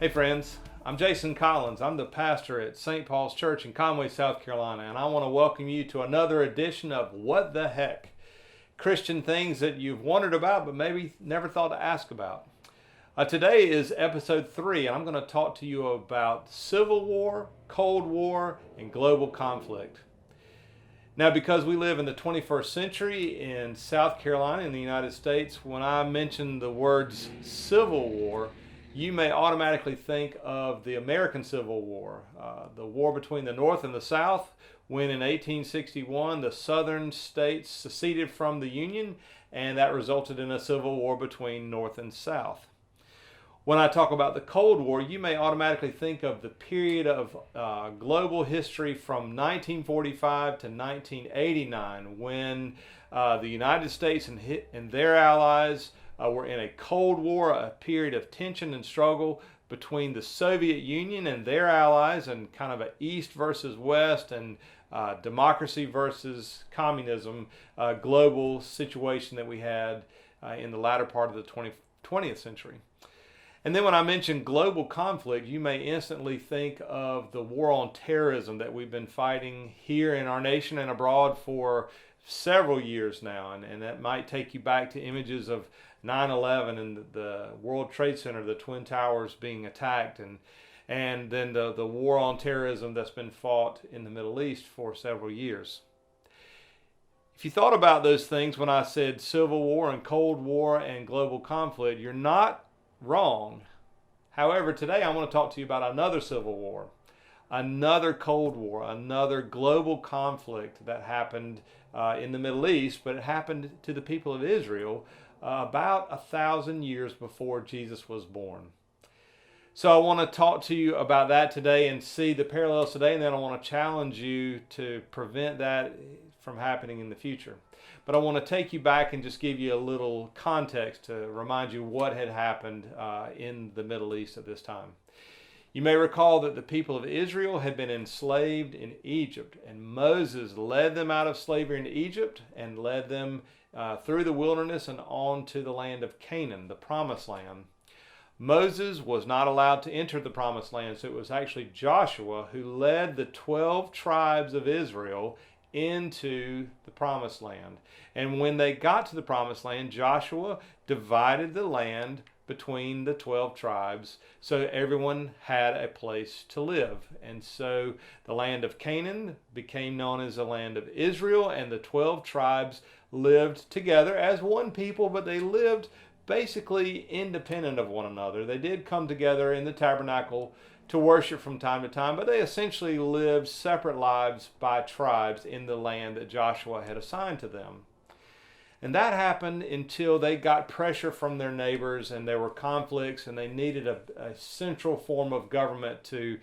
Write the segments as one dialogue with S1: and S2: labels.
S1: Hey friends, I'm Jason Collins. I'm the pastor at St. Paul's Church in Conway, South Carolina, and I want to welcome you to another edition of What the Heck? Christian things that you've wondered about but maybe never thought to ask about. Today is episode 3, and I'm going to talk to you about Civil War, Cold War, and global conflict. Now, because we live in the 21st century in South Carolina in the United States, when I mention the words Civil War, you may automatically think of the American Civil War, the war between the North and the South, when in 1861 the southern states seceded from the Union, and that resulted in a civil war between North and South. When I talk about the Cold War, you may automatically think of the period of global history from 1945 to 1989, when the United States and their allies were in a Cold War, a period of tension and struggle between the Soviet Union and their allies, and kind of an East versus West and democracy versus communism global situation that we had in the latter part of the 20th century. And then when I mention global conflict, you may instantly think of the war on terrorism that we've been fighting here in our nation and abroad for several years now. And that might take you back to images of 9/11 and the World Trade Center, the Twin Towers being attacked, and then the war on terrorism that's been fought in the Middle East for several years. If you thought about those things when I said Civil War and Cold War and global conflict, you're not wrong. However, today I want to talk to you about another Civil War, another Cold War, another global conflict that happened in the Middle East, but it happened to the people of Israel about 1,000 years before Jesus was born. So I want to talk to you about that today and see the parallels today, and then I want to challenge you to prevent that from happening in the future. But I want to take you back and just give you a little context to remind you what had happened in the Middle East at this time. You may recall that the people of Israel had been enslaved in Egypt, and Moses led them out of slavery in Egypt and led them through the wilderness and on to the land of Canaan, the promised land. Moses was not allowed to enter the promised land, so it was actually Joshua who led the 12 tribes of Israel into the promised land. And when they got to the promised land, Joshua divided the land between the 12 tribes so everyone had a place to live. And so the land of Canaan became known as the land of Israel, and the 12 tribes lived together as one people, but they lived basically independent of one another. They did come together in the tabernacle to worship from time to time, but they essentially lived separate lives by tribes in the land that Joshua had assigned to them. And that happened until they got pressure from their neighbors, and there were conflicts, and they needed a central form of government to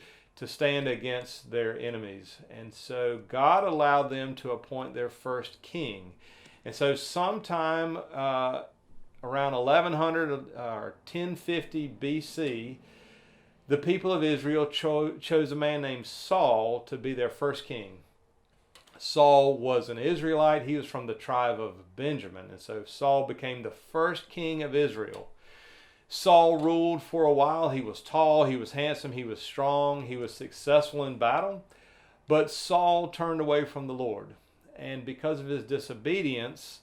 S1: stand against their enemies. And so God allowed them to appoint their first king. And so sometime around 1100 or 1050 BC, the people of Israel chose a man named Saul to be their first king. Saul was an Israelite. He was from the tribe of Benjamin. And so Saul became the first king of Israel. Saul ruled for a while. He was tall, he was handsome, he was strong, he was successful in battle. But Saul turned away from the Lord. And because of his disobedience,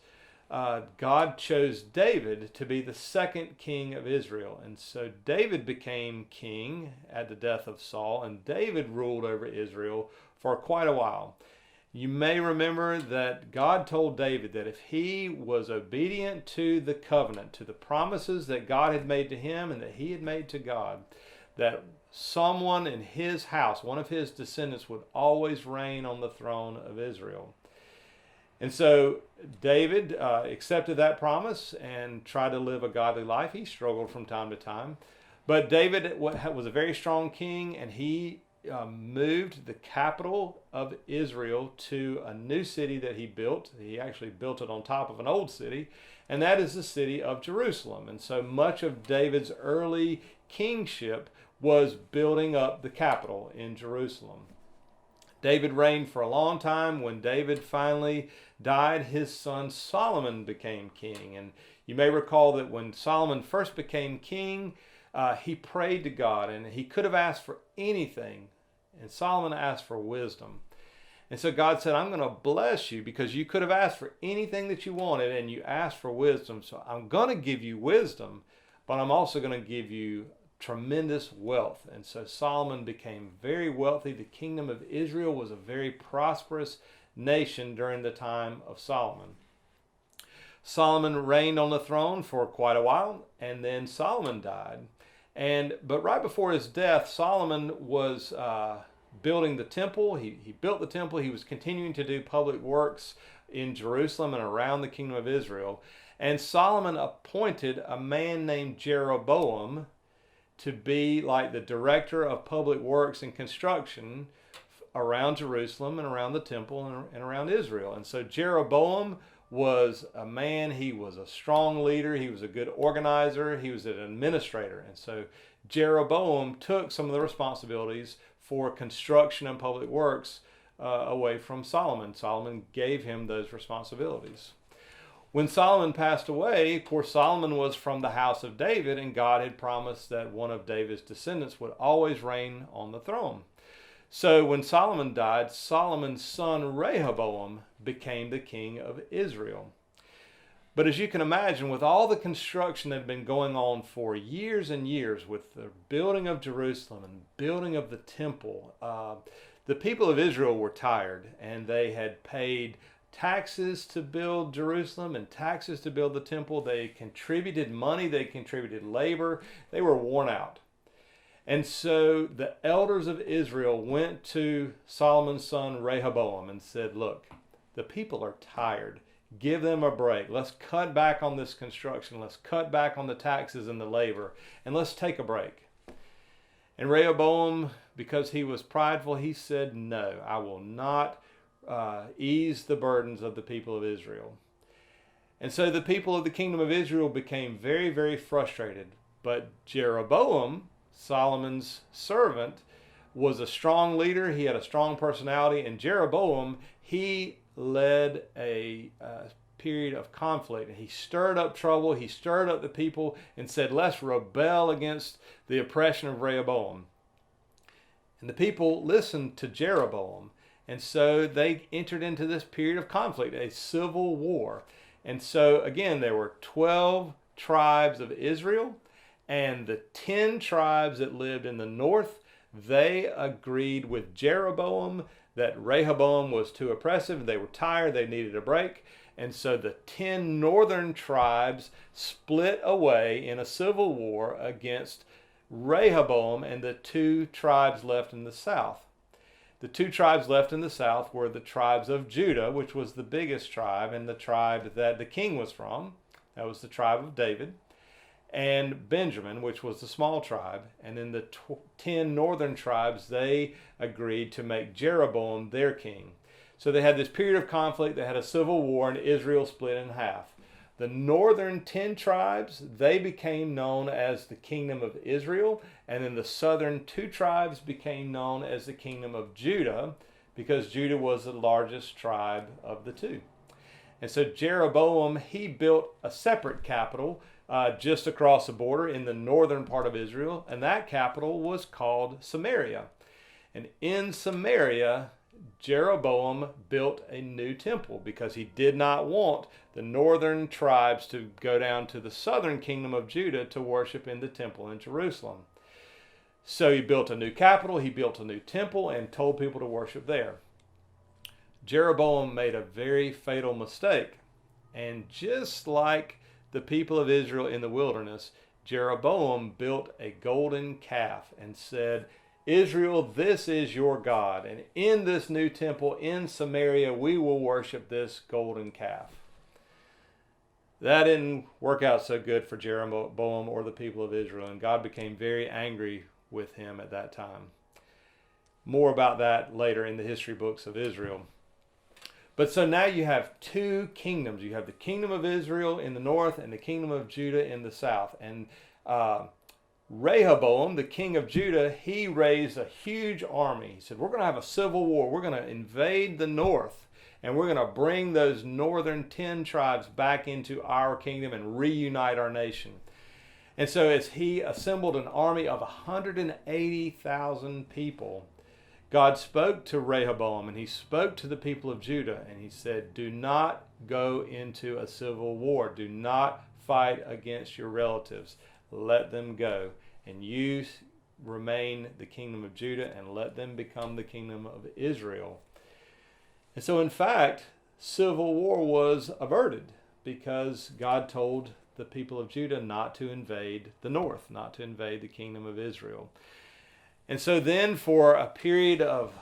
S1: God chose David to be the second king of Israel. And so David became king at the death of Saul, and David ruled over Israel for quite a while. You may remember that God told David that if he was obedient to the covenant, to the promises that God had made to him and that he had made to God, that someone in his house, one of his descendants, would always reign on the throne of Israel. And so David accepted that promise and tried to live a godly life. He struggled from time to time. But David was a very strong king, and he moved the capital of Israel to a new city that he built. He actually built it on top of an old city, and that is the city of Jerusalem. And so much of David's early kingship was building up the capital in Jerusalem. David reigned for a long time. When David finally died, his son Solomon became king. And you may recall that when Solomon first became king, he prayed to God, and he could have asked for anything, and Solomon asked for wisdom. And so God said, I'm going to bless you because you could have asked for anything that you wanted, and you asked for wisdom. So I'm going to give you wisdom, but I'm also going to give you tremendous wealth. And so Solomon became very wealthy. The kingdom of Israel was a very prosperous nation during the time of Solomon. Solomon reigned on the throne for quite a while, and then Solomon died. But right before his death, Solomon was building the temple. He built the temple. He was continuing to do public works in Jerusalem and around the kingdom of Israel. And Solomon appointed a man named Jeroboam to be like the director of public works and construction around Jerusalem and around the temple and around Israel. And so Jeroboam was a man, he was a strong leader, he was a good organizer, he was an administrator. And so Jeroboam took some of the responsibilities for construction and public works away from Solomon. Solomon gave him those responsibilities. When Solomon passed away, of course, Solomon was from the house of David, and God had promised that one of David's descendants would always reign on the throne. So when Solomon died, Solomon's son Rehoboam became the king of Israel. But as you can imagine, with all the construction that had been going on for years and years, with the building of Jerusalem and building of the temple, the people of Israel were tired, and they had paid taxes to build Jerusalem and taxes to build the temple. They contributed money, they contributed labor. They were worn out. And so the elders of Israel went to Solomon's son Rehoboam and said, look, the people are tired. Give them a break. Let's cut back on this construction. Let's cut back on the taxes and the labor, and let's take a break. And Rehoboam, because he was prideful, he said, no, I will not ease the burdens of the people of Israel. And so the people of the kingdom of Israel became very, very frustrated. But Jeroboam, Solomon's servant, was a strong leader. He had a strong personality. And Jeroboam, he led a period of conflict. He stirred up trouble. He stirred up the people and said, let's rebel against the oppression of Rehoboam. And the people listened to Jeroboam. And so they entered into this period of conflict, a civil war. And so, again, there were 12 tribes of Israel, and the 10 tribes that lived in the north, they agreed with Jeroboam that Rehoboam was too oppressive. They were tired. They needed a break. And so the 10 northern tribes split away in a civil war against Rehoboam and the 2 tribes left in the south. The 2 tribes left in the south were the tribes of Judah, which was the biggest tribe, and the tribe that the king was from. That was the tribe of David. And Benjamin, which was the small tribe. And then the 10 northern tribes, they agreed to make Jeroboam their king. So they had this period of conflict. They had a civil war, and Israel split in half. The northern 10 tribes, they became known as the kingdom of Israel. And then the southern 2 tribes became known as the kingdom of Judah, because Judah was the largest tribe of the 2. And so Jeroboam, he built a separate capital just across the border in the northern part of Israel. And that capital was called Samaria. And in Samaria, Jeroboam built a new temple because he did not want the northern tribes to go down to the southern kingdom of Judah to worship in the temple in Jerusalem. So he built a new capital, he built a new temple, and told people to worship there. Jeroboam made a very fatal mistake. And just like the people of Israel in the wilderness, Jeroboam built a golden calf and said, Israel, this is your God, and in this new temple in Samaria, we will worship this golden calf. That didn't work out so good for Jeroboam or the people of Israel, and God became very angry with him at that time. More about that later in the history books of Israel. But so now you have 2 kingdoms. You have the kingdom of Israel in the north and the kingdom of Judah in the south. And Rehoboam, the king of Judah, he raised a huge army. He said, we're going to have a civil war. We're going to invade the north, and we're going to bring those northern 10 tribes back into our kingdom and reunite our nation. And so as he assembled an army of 180,000 people, God spoke to Rehoboam and he spoke to the people of Judah and he said, do not go into a civil war. Do not fight against your relatives. Let them go. And you remain the kingdom of Judah and let them become the kingdom of Israel. And so in fact, civil war was averted because God told the people of Judah not to invade the north, not to invade the kingdom of Israel. And so then for a period of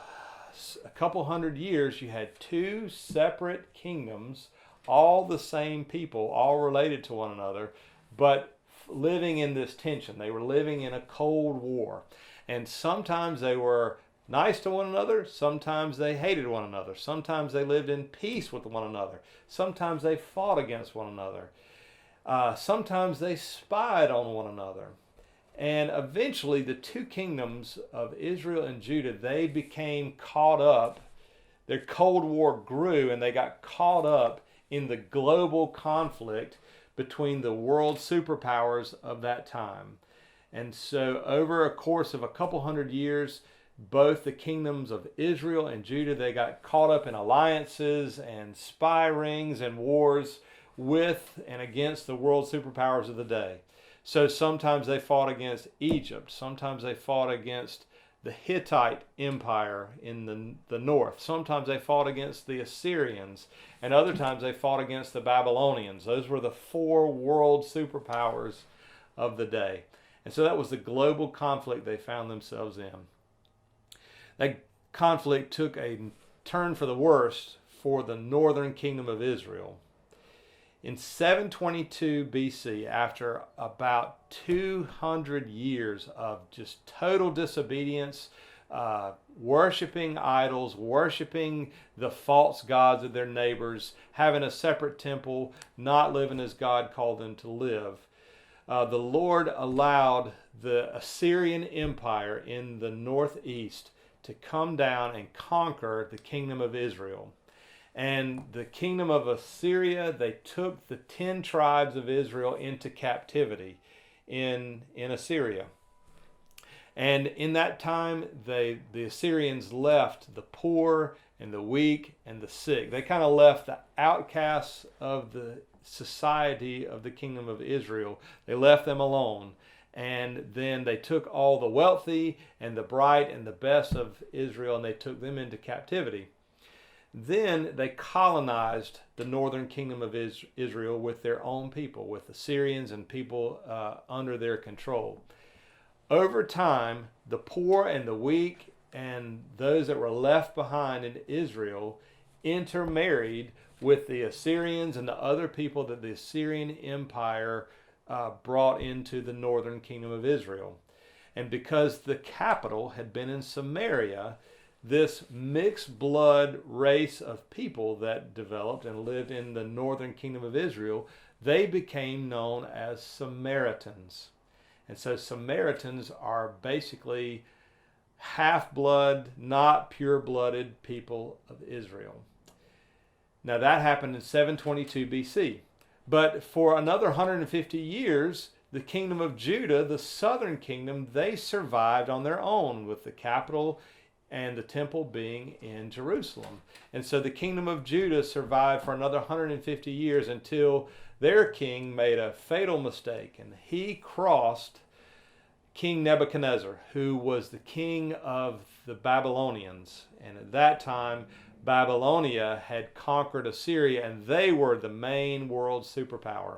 S1: a couple hundred years, you had two separate kingdoms, all the same people, all related to one another, but living in this tension. They were living in a cold war. And sometimes they were nice to one another. Sometimes they hated one another. Sometimes they lived in peace with one another. Sometimes they fought against one another. Sometimes they spied on one another. And eventually the two kingdoms of Israel and Judah, they became caught up. Their Cold War grew and they got caught up in the global conflict between the world superpowers of that time. And so over a course of a couple hundred years, both the kingdoms of Israel and Judah, they got caught up in alliances and spy rings and wars with and against the world superpowers of the day. So sometimes they fought against Egypt. Sometimes they fought against the Hittite Empire in the north. Sometimes they fought against the Assyrians. And other times they fought against the Babylonians. Those were the four world superpowers of the day. And so that was the global conflict they found themselves in. That conflict took a turn for the worst for the northern kingdom of Israel. In 722 BC, after about 200 years of just total disobedience, worshiping idols, worshiping the false gods of their neighbors, having a separate temple, not living as God called them to live, the Lord allowed the Assyrian Empire in the northeast to come down and conquer the kingdom of Israel. And the kingdom of Assyria, they took the 10 tribes of Israel into captivity in Assyria. And in that time, the Assyrians left the poor and the weak and the sick. They kind of left the outcasts of the society of the kingdom of Israel. They left them alone. And then they took all the wealthy and the bright and the best of Israel and they took them into captivity. Then they colonized the northern kingdom of Israel with their own people, with the Syrians and people under their control. Over time, the poor and the weak and those that were left behind in Israel intermarried with the Assyrians and the other people that the Assyrian Empire brought into the northern kingdom of Israel. And because the capital had been in Samaria, this mixed blood race of people that developed and lived in the northern kingdom of Israel, they became known as Samaritans. And so Samaritans are basically half-blood, not pure-blooded people of Israel. Now that happened in 722 BC. But for another 150 years, the kingdom of Judah, the southern kingdom, they survived on their own with the capital and the temple being in Jerusalem. And so the kingdom of Judah survived for another 150 years until their king made a fatal mistake, and he crossed King Nebuchadnezzar, who was the king of the Babylonians. And at that time, Babylonia had conquered Assyria, and they were the main world superpower.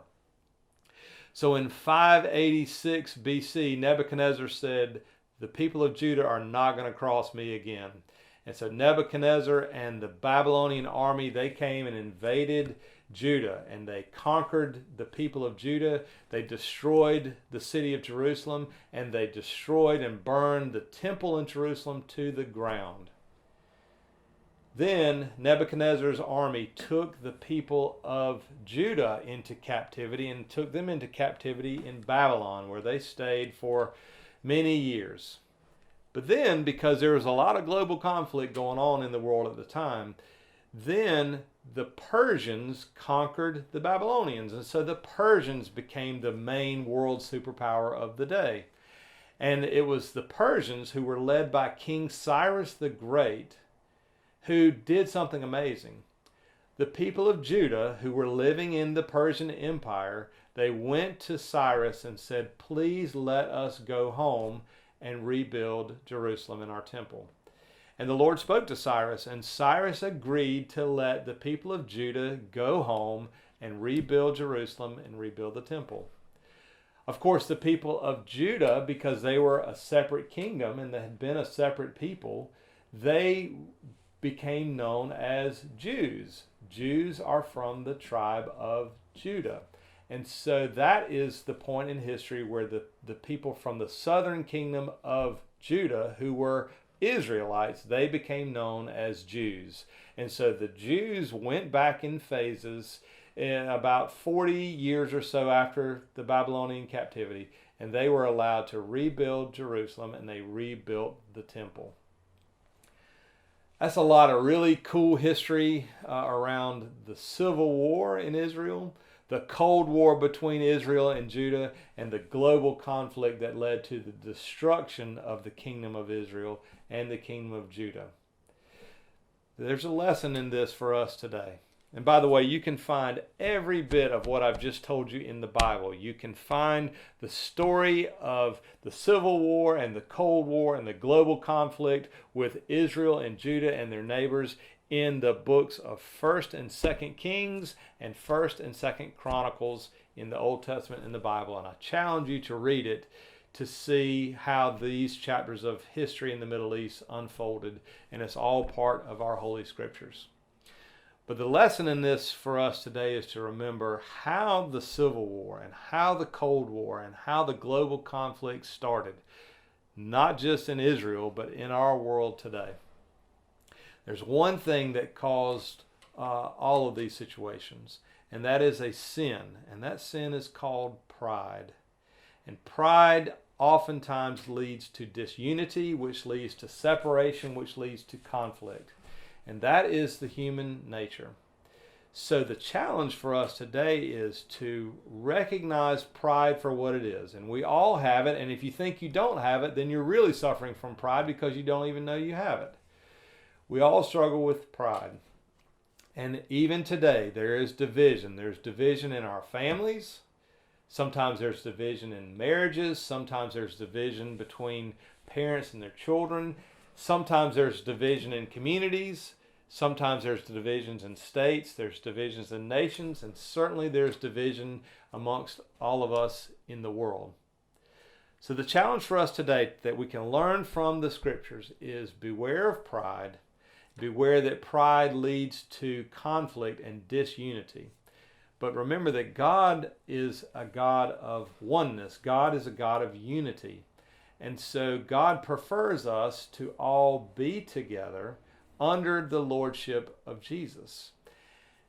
S1: So in 586 BC, Nebuchadnezzar said, the people of Judah are not going to cross me again. And so Nebuchadnezzar and the Babylonian army, they came and invaded Judah, and they conquered the people of Judah. They destroyed the city of Jerusalem, and they destroyed and burned the temple in Jerusalem to the ground. Then Nebuchadnezzar's army took the people of Judah into captivity and took them into captivity in Babylon, where they stayed for many years. But then, because there was a lot of global conflict going on in the world at the time, then the Persians conquered the Babylonians. And so the Persians became the main world superpower of the day. And it was the Persians who were led by King Cyrus the Great who did something amazing. The people of Judah who were living in the Persian Empire, they went to Cyrus and said, please let us go home and rebuild Jerusalem and our temple. And the Lord spoke to Cyrus, and Cyrus agreed to let the people of Judah go home and rebuild Jerusalem and rebuild the temple. Of course, the people of Judah, because they were a separate kingdom and they had been a separate people, they became known as Jews. Jews are from the tribe of Judah. And so that is the point in history where the people from the southern kingdom of Judah, who were Israelites, they became known as Jews. And so the Jews went back in phases in about 40 years or so after the Babylonian captivity, and they were allowed to rebuild Jerusalem, and they rebuilt the temple. That's a lot of really cool history around the Civil War in Israel, the Cold War between Israel and Judah, and the global conflict that led to the destruction of the kingdom of Israel and the kingdom of Judah. There's a lesson in this for us today. And by the way, you can find every bit of what I've just told you in the Bible. You can find the story of the Civil War and the Cold War and the global conflict with Israel and Judah and their neighbors in the books of 1st and 2nd Kings and 1st and 2nd Chronicles in the Old Testament in the Bible. And I challenge you to read it to see how these chapters of history in the Middle East unfolded. And it's all part of our Holy Scriptures. But the lesson in this for us today is to remember how the Civil War and how the Cold War and how the global conflict started, not just in Israel, but in our world today. There's one thing that caused all of these situations, and that is a sin, and that sin is called pride. And pride oftentimes leads to disunity, which leads to separation, which leads to conflict. And that is the human nature. So the challenge for us today is to recognize pride for what it is. And we all have it. And if you think you don't have it, then you're really suffering from pride because you don't even know you have it. We all struggle with pride. And even today, there is division. There's division in our families. Sometimes there's division in marriages. Sometimes there's division between parents and their children. Sometimes there's division in communities. Sometimes there's divisions in states. There's divisions in nations. And certainly there's division amongst all of us in the world. So the challenge for us today that we can learn from the Scriptures is beware of pride. Beware that pride leads to conflict and disunity. But remember that God is a God of oneness. God is a God of unity. And so God prefers us to all be together under the lordship of Jesus.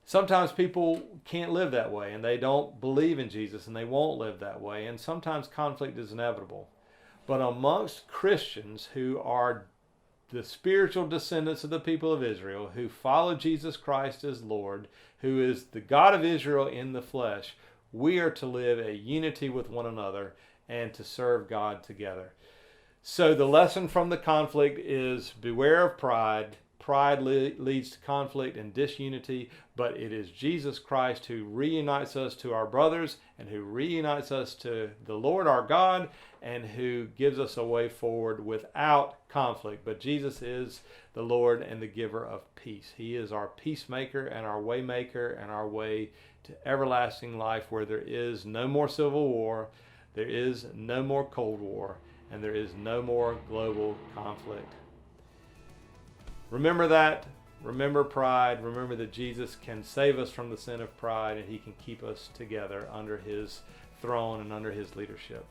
S1: Sometimes people can't live that way, and they don't believe in Jesus, and they won't live that way. And sometimes conflict is inevitable. But amongst Christians who are the spiritual descendants of the people of Israel, who follow Jesus Christ as Lord, who is the God of Israel in the flesh, we are to live a unity with one another and to serve God together. So the lesson from the conflict is beware of pride. Pride leads to conflict and disunity, but it is Jesus Christ who reunites us to our brothers and who reunites us to the Lord our God and who gives us a way forward without conflict. But Jesus is the Lord and the giver of peace. He is our peacemaker and our way maker and our way to everlasting life where there is no more civil war, there is no more Cold War, and there is no more global conflict. Remember that. Remember pride. Remember that Jesus can save us from the sin of pride, and he can keep us together under his throne and under his leadership.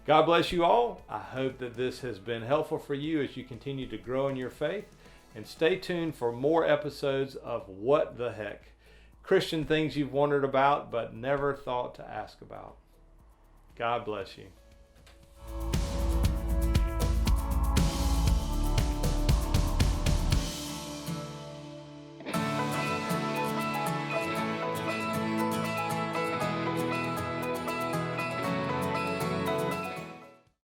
S1: God bless you all. I hope that this has been helpful for you as you continue to grow in your faith. And stay tuned for more episodes of What the Heck? Christian things you've wondered about but never thought to ask about. God bless you.